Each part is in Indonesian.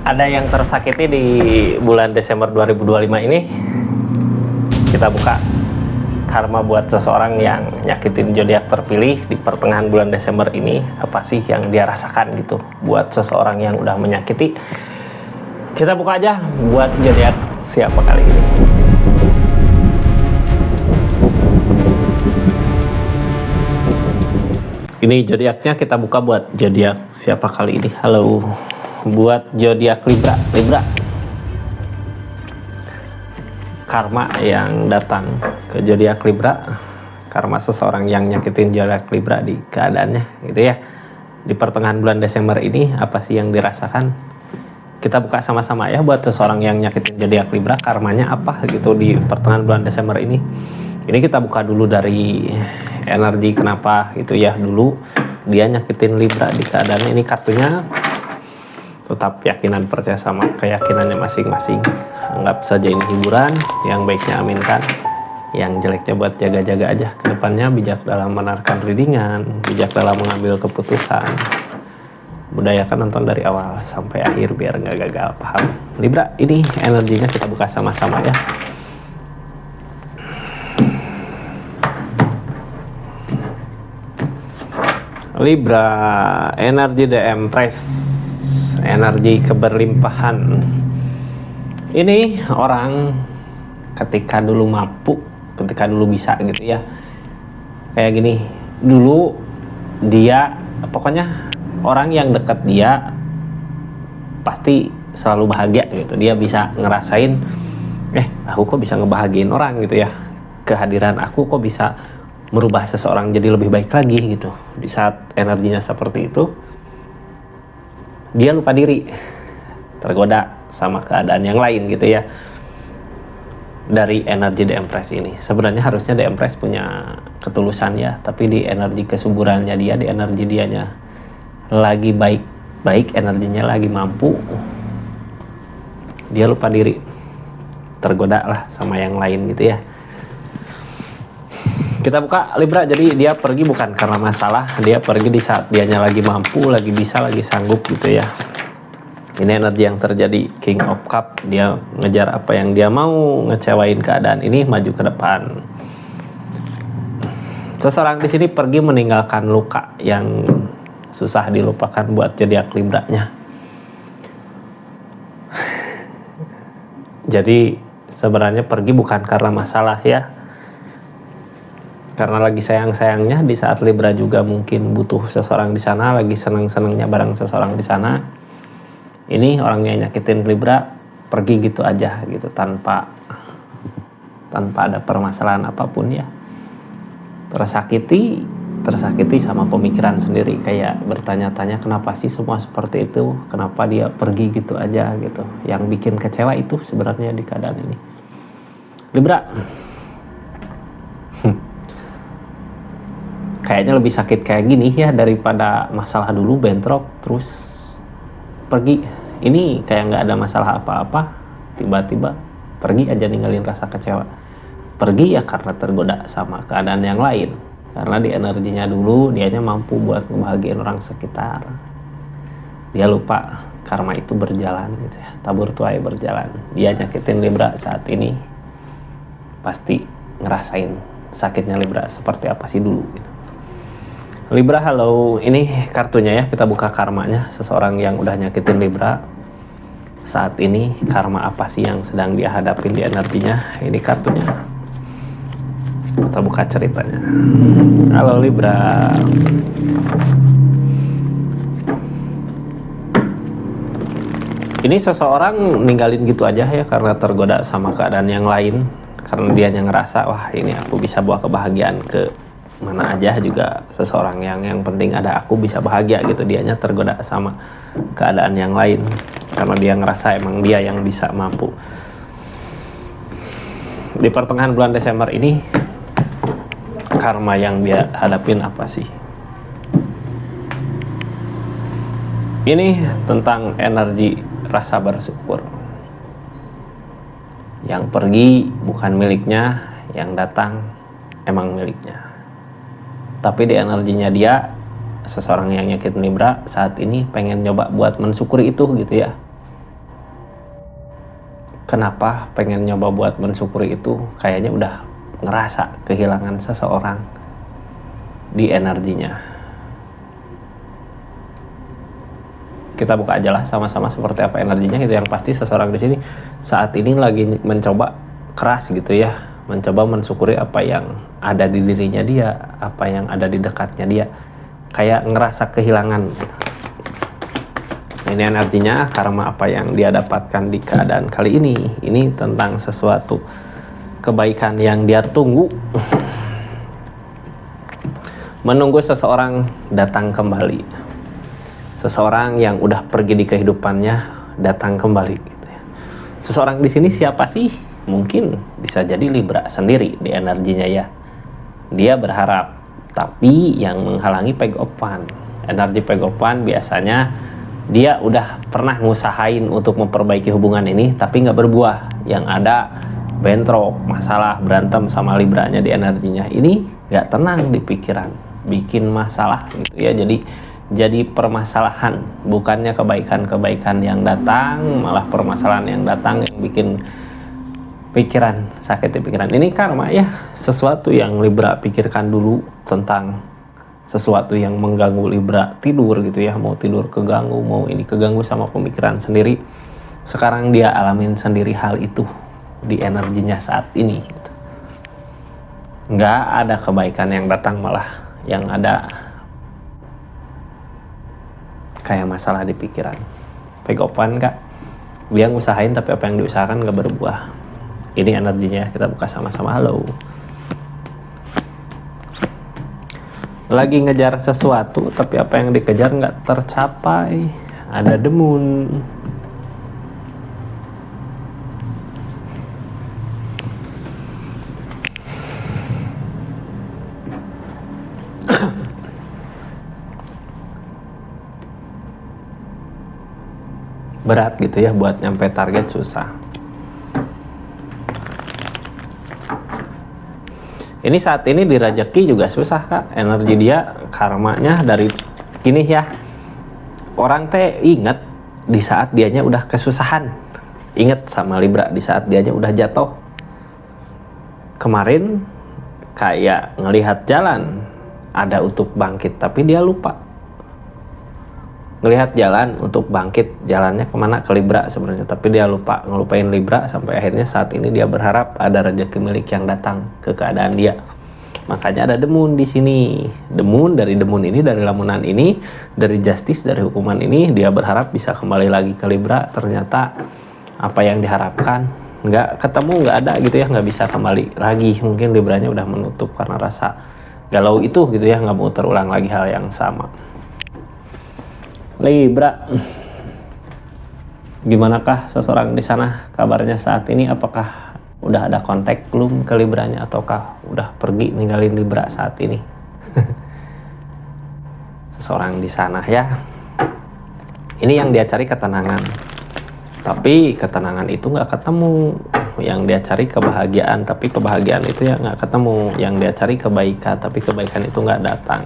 Ada yang tersakiti di bulan Desember 2025 ini. Kita buka karma buat seseorang yang nyakitin zodiak terpilih di pertengahan bulan Desember ini. Apa sih yang dia rasakan gitu buat seseorang yang udah menyakiti. Kita buka aja buat zodiak siapa kali ini. Ini zodiaknya, kita buka buat zodiak siapa kali ini. Halo, buat zodiak Libra. Karma yang datang ke zodiak Libra, karma seseorang yang nyakitin zodiak Libra di keadaannya gitu ya. Di pertengahan bulan Desember ini apa sih yang dirasakan? Kita buka sama-sama ya buat seseorang yang nyakitin zodiak Libra, karmanya apa gitu di pertengahan bulan Desember ini. Ini kita buka dulu dari energi kenapa gitu ya, dulu dia nyakitin Libra di keadaannya. Ini kartunya tetap yakinan, percaya sama keyakinannya masing-masing. Anggap saja ini hiburan, yang baiknya aminkan, yang jeleknya buat jaga-jaga aja. Kedepannya bijak dalam menarikan readingan, bijak dalam mengambil keputusan. Budayakan nonton dari awal sampai akhir biar nggak gagal paham. Libra, ini energinya kita buka sama-sama ya. Libra, energi The Empress, energi keberlimpahan. Ini orang ketika dulu mampu, ketika dulu bisa gitu ya. Kayak gini, dulu dia, pokoknya orang yang dekat dia pasti selalu bahagia gitu. Dia bisa ngerasain, aku kok bisa ngebahagiain orang gitu ya. Kehadiran aku kok bisa merubah seseorang jadi lebih baik lagi gitu. Di saat energinya seperti itu, dia lupa diri, tergoda sama keadaan yang lain gitu ya. Dari energi The Empress ini, sebenarnya harusnya The Empress punya ketulusan ya, tapi di energi kesuburannya dia, di energi dianya lagi baik energinya lagi mampu, dia lupa diri, tergoda lah sama yang lain gitu ya. Kita buka Libra, jadi dia pergi bukan karena masalah, dia pergi di saat dianya lagi mampu, lagi bisa, lagi sanggup gitu ya. Ini energi yang terjadi, King of Cup, dia ngejar apa yang dia mau, ngecewain keadaan ini, maju ke depan. Seseorang di sini pergi meninggalkan luka yang susah dilupakan buat zodiak Libra-nya. Jadi sebenarnya pergi bukan karena masalah ya, karena lagi sayang-sayangnya di saat Libra juga mungkin butuh seseorang di sana, lagi seneng-senengnya bareng seseorang di sana. Ini orang yang nyakitin Libra pergi gitu aja gitu, tanpa ada permasalahan apapun ya. Tersakiti sama pemikiran sendiri, kayak bertanya-tanya kenapa sih semua seperti itu, kenapa dia pergi gitu aja gitu. Yang bikin kecewa itu sebenarnya di keadaan ini. Libra, kayaknya lebih sakit kayak gini ya daripada masalah dulu bentrok terus pergi. Ini kayak nggak ada masalah apa-apa, tiba-tiba pergi aja ninggalin rasa kecewa. Pergi ya karena tergoda sama keadaan yang lain, karena di energinya dulu dianya mampu buat ngebahagiain orang sekitar. Dia lupa karma itu berjalan gitu ya, tabur tuai berjalan. Dia nyakitin Libra saat ini, pasti ngerasain sakitnya Libra seperti apa sih dulu gitu. Libra, halo, ini kartunya ya, kita buka karmanya seseorang yang udah nyakitin Libra. Saat ini karma apa sih yang sedang dia hadapin di energinya? Ini kartunya. Kita buka ceritanya. Halo Libra. Ini seseorang ninggalin gitu aja ya karena tergoda sama keadaan yang lain. Karena dia yang ngerasa, wah ini aku bisa bawa kebahagiaan ke mana aja juga, seseorang yang penting ada aku bisa bahagia gitu. Dianya tergoda sama keadaan yang lain karena dia ngerasa emang dia yang bisa mampu. Di pertengahan bulan Desember ini karma yang dia hadapin apa sih? Ini tentang energi rasa bersyukur. Yang pergi bukan miliknya, yang datang emang miliknya. Tapi di energinya dia, seseorang yang nyakitin Libra saat ini pengen nyoba buat mensyukuri itu gitu ya. Kenapa pengen nyoba buat mensyukuri itu? Kayaknya udah ngerasa kehilangan seseorang di energinya. Kita buka aja lah sama-sama seperti apa energinya gitu. Yang pasti seseorang di sini saat ini lagi mencoba keras gitu ya, mencoba mensyukuri apa yang ada di dirinya dia, apa yang ada di dekatnya dia. Kayak ngerasa kehilangan. Ini energinya karma apa yang dia dapatkan di keadaan kali ini. Ini tentang sesuatu kebaikan yang dia tunggu. Menunggu seseorang datang kembali. Seseorang yang udah pergi di kehidupannya datang kembali gitu ya. Seseorang di sini siapa sih? Mungkin bisa jadi Libra sendiri di energinya ya. Dia berharap, tapi yang menghalangi pegopan. Energi pegopan biasanya dia udah pernah ngusahain untuk memperbaiki hubungan ini, tapi nggak berbuah. Yang ada bentrok, masalah, berantem sama Libranya di energinya. Ini nggak tenang di pikiran, bikin masalah gitu ya. Jadi permasalahan, bukannya kebaikan-kebaikan yang datang, malah permasalahan yang datang yang bikin pikiran, sakit di pikiran. Ini karma ya, sesuatu yang Libra pikirkan dulu tentang sesuatu yang mengganggu Libra tidur gitu ya, mau tidur keganggu, mau ini keganggu sama pemikiran sendiri. Sekarang dia alamin sendiri hal itu di energinya saat ini gitu. Nggak ada kebaikan yang datang, malah yang ada kayak masalah di pikiran. Pegopan kak, dia ngusahain tapi apa yang diusahakan nggak berbuah. Ini energinya, kita buka sama-sama. Halo. Lagi ngejar sesuatu tapi apa yang dikejar nggak tercapai. Ada demun. Berat gitu ya, buat nyampe target susah. Ini saat ini di rezeki juga susah kak. Energi dia karmanya dari gini ya. Orang teh inget di saat dianya udah kesusahan. Inget sama Libra di saat dianya udah jatuh. Kemarin kayak ngelihat jalan ada untuk bangkit, tapi dia lupa. Ngelihat jalan untuk bangkit, jalannya kemana? Ke Libra sebenarnya, tapi dia lupa, ngelupain Libra sampai akhirnya saat ini dia berharap ada rezeki milik yang datang ke keadaan dia. Makanya ada demun di sini. Demun, dari demun ini, dari lamunan ini, dari justice, dari hukuman ini, dia berharap bisa kembali lagi ke Libra. Ternyata apa yang diharapkan nggak ketemu, nggak ada gitu ya, nggak bisa kembali lagi. Mungkin Libranya udah menutup karena rasa galau itu gitu ya, nggak mau terulang lagi hal yang sama. Libra, gimanakah seseorang di sana kabarnya saat ini? Apakah udah ada kontak belum ke Libranya, ataukah udah pergi ninggalin Libra saat ini? Seseorang di sana ya. Ini yang dia cari ketenangan, tapi ketenangan itu nggak ketemu. Yang dia cari kebahagiaan, tapi kebahagiaan itu ya nggak ketemu. Yang dia cari kebaikan, tapi kebaikan itu nggak datang.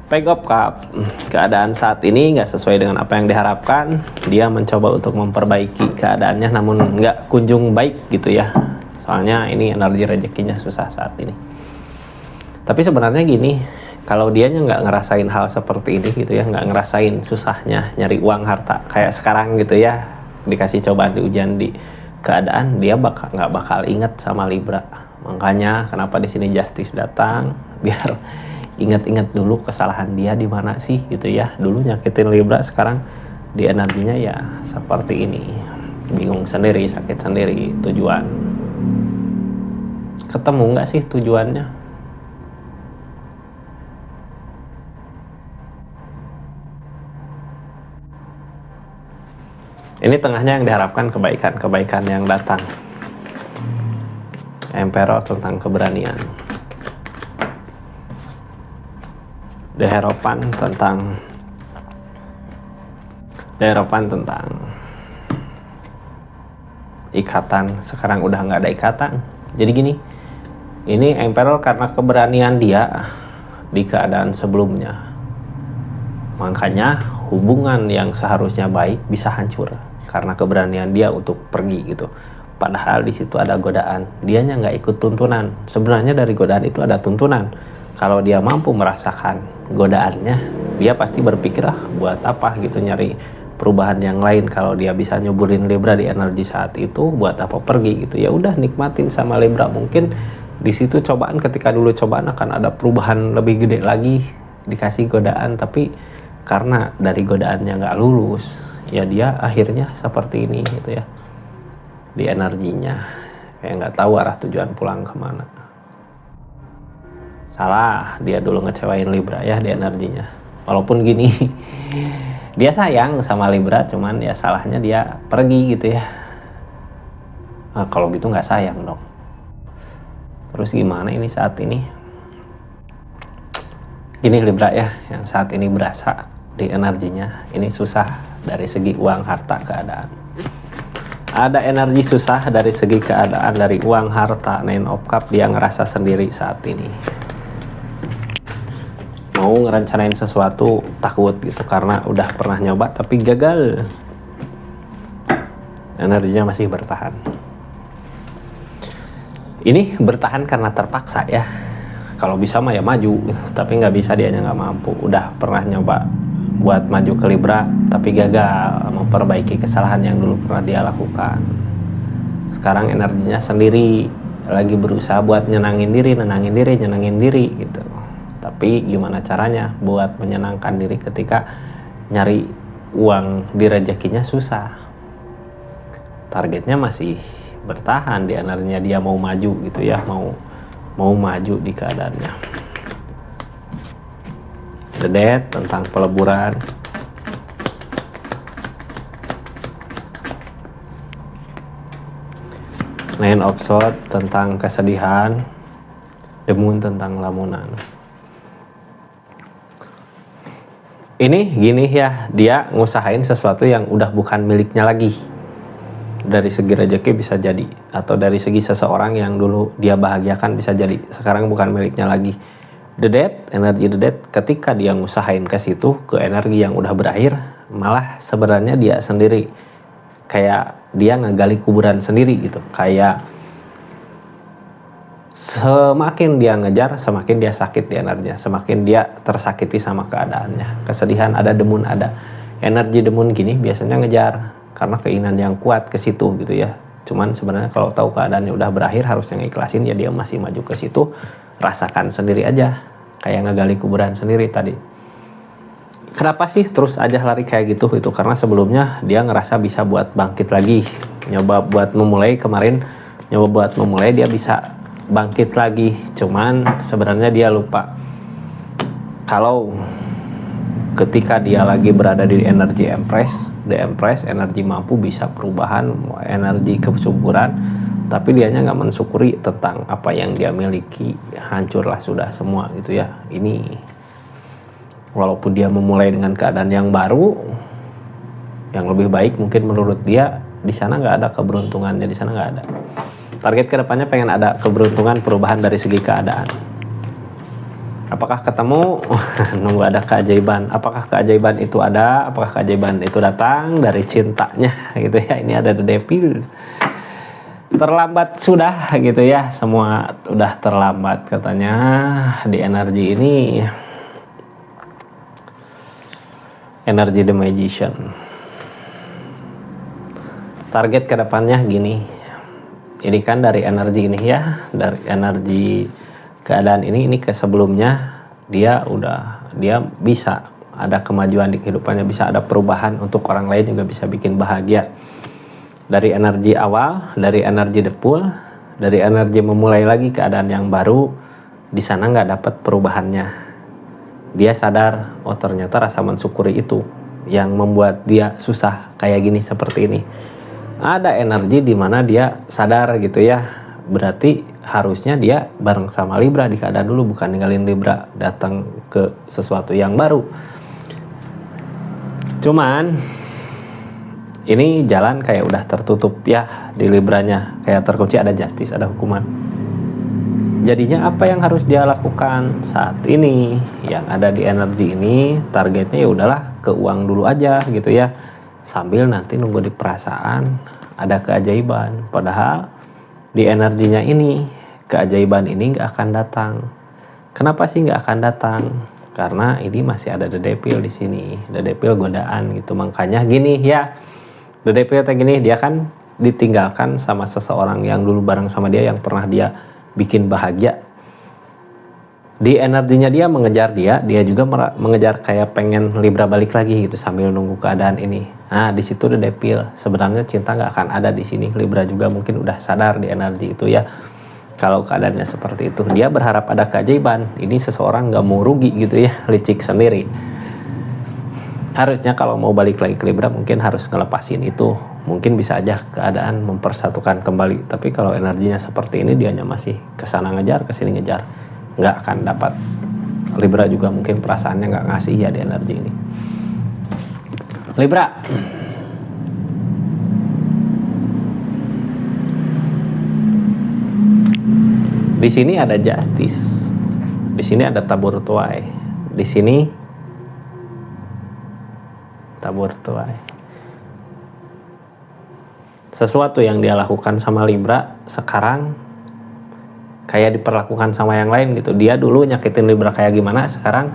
Page of Cup, keadaan saat ini nggak sesuai dengan apa yang diharapkan. Dia mencoba untuk memperbaiki keadaannya, namun nggak kunjung baik gitu ya. Soalnya ini energi rezekinya susah saat ini. Tapi sebenarnya gini, kalau dianya nggak ngerasain hal seperti ini gitu ya, nggak ngerasain susahnya nyari uang harta kayak sekarang gitu ya, dikasih cobaan, diujian di keadaan, dia nggak bakal inget sama Libra. Makanya kenapa di sini Justice datang, biar ingat-ingat dulu kesalahan dia di mana sih gitu ya. Dulu nyakitin Libra, sekarang di energinya ya seperti ini. Bingung sendiri, sakit sendiri. Tujuan ketemu nggak sih tujuannya? Ini tengahnya yang diharapkan kebaikan yang datang. Emperor tentang keberanian. The Hierophant tentang ikatan. Sekarang udah nggak ada ikatan. Jadi gini, ini Emperor karena keberanian dia di keadaan sebelumnya, makanya hubungan yang seharusnya baik bisa hancur. karena keberanian dia untuk pergi gitu. Padahal di situ ada godaan, dianya nggak ikut tuntunan. Sebenarnya dari godaan itu ada tuntunan. Kalau dia mampu merasakan godaannya, dia pasti berpikir buat apa gitu nyari perubahan yang lain. Kalau dia bisa nyuburin Libra di energi saat itu, buat apa pergi gitu. Ya udah nikmatin sama Libra. Mungkin di situ cobaan, ketika dulu cobaan akan ada perubahan lebih gede lagi, dikasih godaan, tapi karena dari godaannya nggak lulus, ya dia akhirnya seperti ini gitu ya. Di energinya kayak nggak tahu arah tujuan pulang kemana. Salah dia dulu ngecewain Libra ya di energinya. Walaupun gini dia sayang sama Libra, cuman ya salahnya dia pergi gitu ya. Nah, kalau gitu nggak sayang dong. Terus gimana ini saat ini? Gini Libra ya, yang saat ini berasa di energinya ini susah dari segi uang, harta, keadaan. Ada energi susah dari segi keadaan, dari uang, harta. Nine of Cups, dia ngerasa sendiri saat ini. Mau ngerencanain sesuatu takut gitu karena udah pernah nyoba tapi gagal. Energinya masih bertahan. Ini bertahan karena terpaksa ya. Kalau bisa mah ya maju, tapi nggak bisa, dianya nggak mampu. Udah pernah nyoba buat maju ke Libra tapi gagal memperbaiki kesalahan yang dulu pernah dia lakukan. Sekarang energinya sendiri, lagi berusaha buat nyenangin diri gitu. Tapi gimana caranya buat menyenangkan diri ketika nyari uang di rezekinya susah. Targetnya masih bertahan di energinya, dia mau maju gitu ya, mau maju di keadaannya. The Death tentang peleburan. Nine of Swords tentang kesedihan. The Moon tentang lamunan. Ini gini ya, dia ngusahain sesuatu yang udah bukan miliknya lagi. Dari segi rezeki bisa jadi, atau dari segi seseorang yang dulu dia bahagiakan bisa jadi sekarang bukan miliknya lagi. The Death, energi The Death, ketika dia ngusahain ke situ, ke energi yang udah berakhir, malah sebenarnya dia sendiri kayak dia ngegali kuburan sendiri gitu. Kayak semakin dia ngejar, semakin dia sakit di energinya, semakin dia tersakiti sama keadaannya. Kesedihan ada, demun ada. Energi demun gini biasanya ngejar karena keinginan yang kuat ke situ gitu ya. Cuman sebenarnya kalau tahu keadaannya udah berakhir, harusnya ngikhlasin, ya dia masih maju ke situ. Rasakan sendiri aja, kayak ngegali kuburan sendiri tadi. Kenapa sih terus aja lari kayak gitu? Itu karena sebelumnya dia ngerasa bisa buat bangkit lagi, nyoba buat memulai kemarin, dia bisa bangkit lagi. Cuman sebenarnya dia lupa kalau ketika dia lagi berada di energi Empress, The Empress, energi mampu, bisa perubahan, energi kesuburan, tapi dianya nggak mensyukuri tentang apa yang dia miliki, hancurlah sudah semua gitu ya. Ini walaupun dia memulai dengan keadaan yang baru, yang lebih baik mungkin menurut dia, di sana nggak ada keberuntungannya, di sana nggak ada. Target kedepannya pengen ada keberuntungan, perubahan dari segi keadaan. Apakah ketemu? Nunggu ada keajaiban. Apakah keajaiban itu ada? Apakah keajaiban itu datang dari cintanya gitu ya? Ini ada The Devil. Terlambat sudah gitu ya, semua udah terlambat katanya di energi ini. Energi The Magician. Target kedepannya gini. Ini kan dari energi ini ya, dari energi keadaan ini ke sebelumnya dia bisa ada kemajuan di kehidupannya, bisa ada perubahan untuk orang lain, juga bisa bikin bahagia. Dari energi awal, dari energi depul, dari energi memulai lagi keadaan yang baru, di sana nggak dapat perubahannya. Dia sadar, oh ternyata rasa mensyukuri itu yang membuat dia susah kayak gini, seperti ini. Ada energi di mana dia sadar gitu ya, berarti harusnya dia bareng sama Libra di keadaan dulu, bukan ninggalin Libra datang ke sesuatu yang baru. Cuman ini jalan kayak udah tertutup ya di Libranya, kayak terkunci, ada justice, ada hukuman. Jadinya apa yang harus dia lakukan saat ini? Yang ada di energi ini targetnya ya udahlah ke uang dulu aja gitu ya. sambil nanti nunggu di perasaan ada keajaiban. Padahal di energinya ini keajaiban ini nggak akan datang. Kenapa sih nggak akan datang? Karena ini masih ada The Devil di sini, The Devil godaan gitu. Makanya gini ya, The Devil kayak gini, dia kan ditinggalkan sama seseorang yang dulu bareng sama dia, yang pernah dia bikin bahagia. Di energinya dia mengejar dia juga mengejar kayak pengen Libra balik lagi gitu sambil nunggu keadaan ini. Nah di situ The Devil, sebenarnya cinta nggak akan ada di sini. Libra juga mungkin udah sadar di energi itu ya. Kalau keadaannya seperti itu, dia berharap ada keajaiban. Ini seseorang nggak mau rugi gitu ya, licik sendiri. Harusnya kalau mau balik lagi ke Libra mungkin harus ngelepasin itu. Mungkin bisa aja keadaan mempersatukan kembali. Tapi kalau energinya seperti ini, dianya masih kesana ngejar, kesini ngejar, nggak akan dapat. Libra juga mungkin perasaannya nggak ngasih ya di energi ini. Libra, di sini ada justice, di sini ada tabur tuai, di sini tabur tuai. Sesuatu yang dia lakukan sama Libra sekarang kayak diperlakukan sama yang lain gitu. Dia dulu nyakitin Libra kayak gimana, sekarang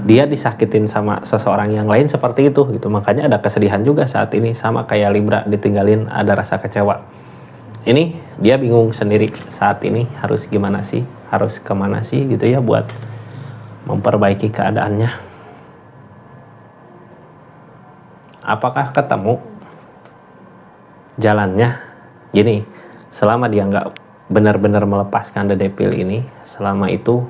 dia disakitin sama seseorang yang lain seperti itu gitu. Makanya ada kesedihan juga saat ini, sama kayak Libra ditinggalin, ada rasa kecewa. Ini dia bingung sendiri saat ini harus gimana sih, harus kemana sih gitu ya buat memperbaiki keadaannya. Apakah ketemu jalannya? Gini, selama dia nggak benar-benar melepaskan The Devil ini, selama itu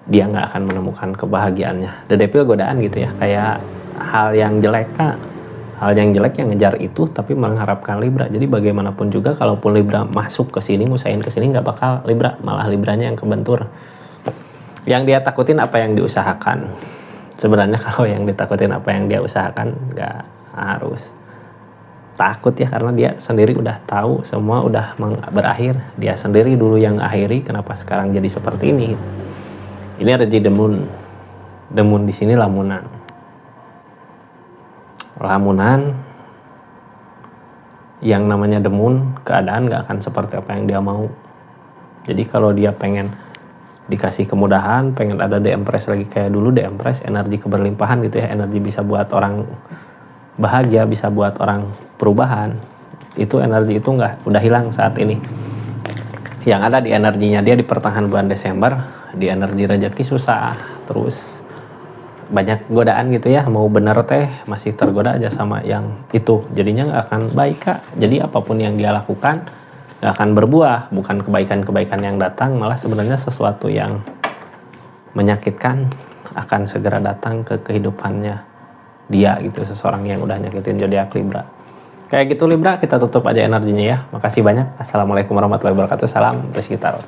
dia nggak akan menemukan kebahagiaannya. The Devil godaan gitu ya, kayak hal yang jelek Kak. Hal yang jelek yang ngejar itu tapi mengharapkan Libra. Jadi bagaimanapun juga kalaupun Libra masuk ke sini, ngusahain ke sini, nggak bakal Libra, malah Libranya yang kebentur. Yang dia takutin apa yang diusahakan. Sebenarnya kalau yang ditakutin apa yang dia usahakan, nggak harus takut ya, karena dia sendiri udah tahu semua udah berakhir. Dia sendiri dulu yang akhiri, kenapa sekarang jadi seperti ini? Ini ada di The Moon. The Moon di sini lamunan. Lamunan yang namanya The Moon, keadaan nggak akan seperti apa yang dia mau. Jadi kalau dia pengen dikasih kemudahan, pengen ada The Empress lagi kayak dulu, The Empress energi keberlimpahan gitu ya, energi bisa buat orang bahagia, bisa buat orang perubahan. Itu energi itu udah hilang saat ini. Yang ada di energinya dia di pertengahan bulan Desember, di energi rezeki susah, terus banyak godaan gitu ya, mau bener teh masih tergoda aja sama yang itu, jadinya nggak akan baik Kak. Jadi apapun yang dia lakukan nggak akan berbuah, bukan kebaikan-kebaikan yang datang, malah sebenarnya sesuatu yang menyakitkan akan segera datang ke kehidupannya dia gitu, seseorang yang udah nyakitin zodiak Libra. Kayak gitu Libra, kita tutup aja energinya ya. Makasih banyak. Assalamualaikum warahmatullahi wabarakatuh. Salam Rizky Tarot.